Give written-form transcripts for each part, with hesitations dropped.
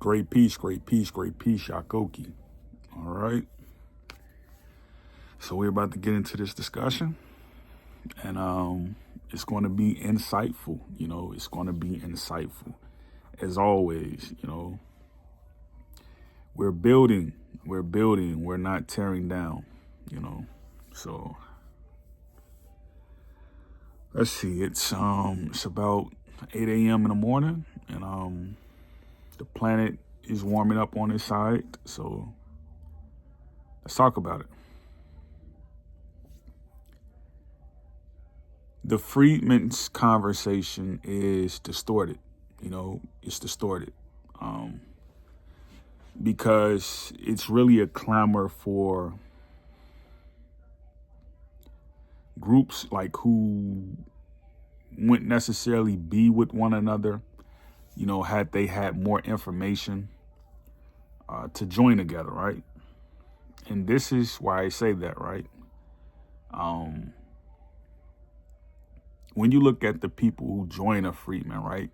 Great peace, Shakoki. All right. So we're about to get into this discussion, and it's going to be insightful. It's going to be insightful. As always, we're building, we're not tearing down, So let's see, it's about 8 a.m. in the morning, and the planet is warming up on its side. So let's talk about it. The Freedmen's conversation is distorted. It's distorted because it's really a clamor for groups like who wouldn't necessarily be with one another, had they had more information to join together, right? And this is why I say that, right? When you look at the people who join a freedman, right?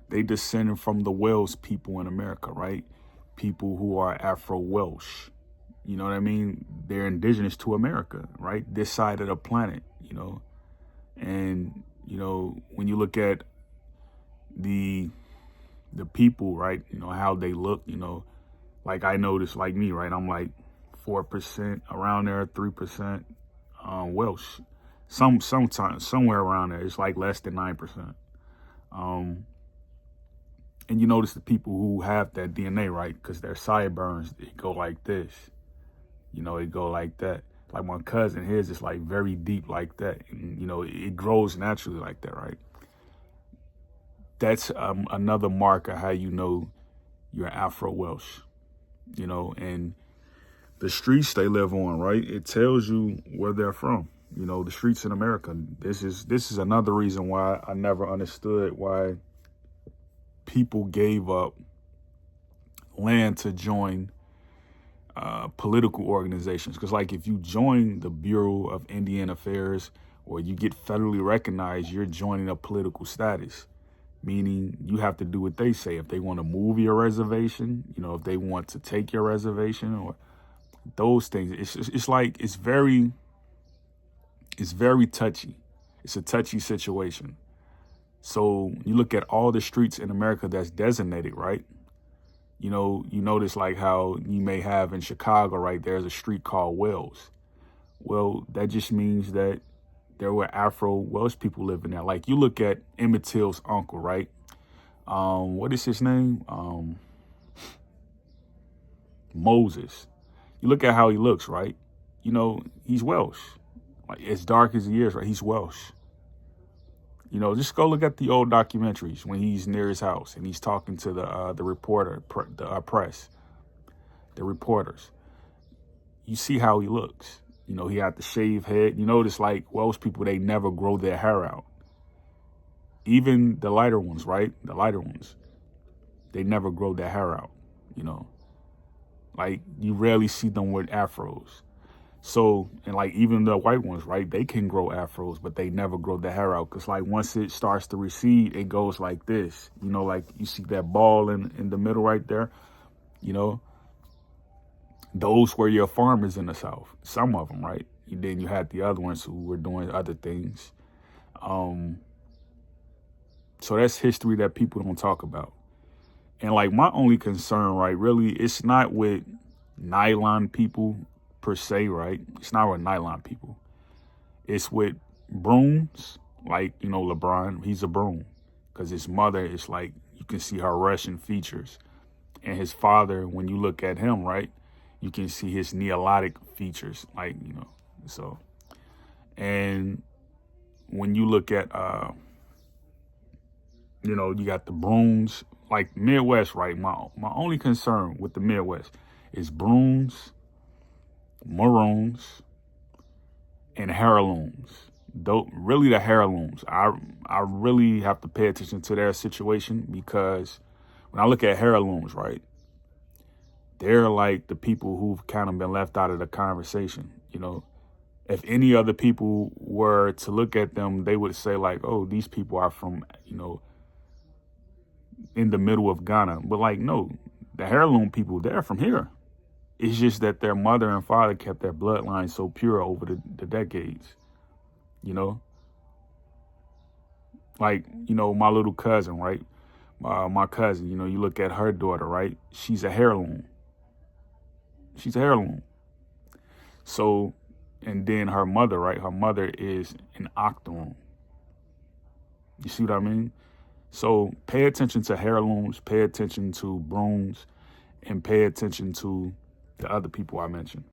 They descended from the Welsh people in America, right? People who are Afro-Welsh. You know what I mean? They're indigenous to America, right? This side of the planet, And, when you look at the people, right, how they look, like I noticed, like me, right? I'm like 4% around there, 3% Welsh. Sometimes somewhere around there, it's like less than 9%. And you notice the people who have that DNA, right? Because their sideburns, they go like this. It go like that. Like my cousin, his is like very deep like that. And, it grows naturally like that, right? That's another marker how you know you're Afro-Welsh, and the streets they live on, right? It tells you where they're from. The streets in America. This is another reason why I never understood why people gave up land to join political organizations. Because like if you join the Bureau of Indian Affairs or you get federally recognized, you're joining a political status, meaning you have to do what they say. If they want to move your reservation, if they want to take your reservation or those things, it's very touchy. It's a touchy situation. So you look at all the streets in America that's designated, right? You notice like how you may have in Chicago, right? There's a street called Wells. Well, that just means that there were Afro-Welsh people living there. Like you look at Emmett Till's uncle, right? What is his name? Moses. You look at how he looks, right? He's Welsh. Like as dark as he is, right? He's Welsh. Just go look at the old documentaries when he's near his house and he's talking to the press, the reporters. You see how he looks. He had the shaved head. You notice like Welsh people, they never grow their hair out. Even the lighter ones, right? The lighter ones, they never grow their hair out. Like you rarely see them with afros. So, and like even the white ones, right? They can grow afros, but they never grow the hair out. Cause like once it starts to recede, it goes like this, like you see that ball in the middle right there, those were your farmers in the South, some of them, right? And then you had the other ones who were doing other things. So that's history that people don't talk about. And like my only concern, right, really, it's not with nylon people per se, right? It's not with nylon people. It's with Bruins, like, LeBron, he's a Bruin. Because his mother is like, you can see her Russian features. And his father, when you look at him, right, you can see his Neolithic features, like, so. And when you look at, you got the Bruins, like Midwest, right? My only concern with the Midwest is Bruins, Maroons, and Heirlooms. Really the Heirlooms. I really have to pay attention to their situation because when I look at Heirlooms, right, they're like the people who've kind of been left out of the conversation. If any other people were to look at them, they would say like, oh, these people are from, in the middle of Ghana. But like, no, the heirloom people, they're from here. It's just that their mother and father kept their bloodline so pure over the decades, you know? Like, you know, my little cousin, right? My cousin, you know, you look at her daughter, right? She's a heirloom. She's a heirloom. So, and then her mother, right? Her mother is an octoroon. You see what I mean? So pay attention to heirlooms, pay attention to Bruins, and pay attention to the other people I mentioned.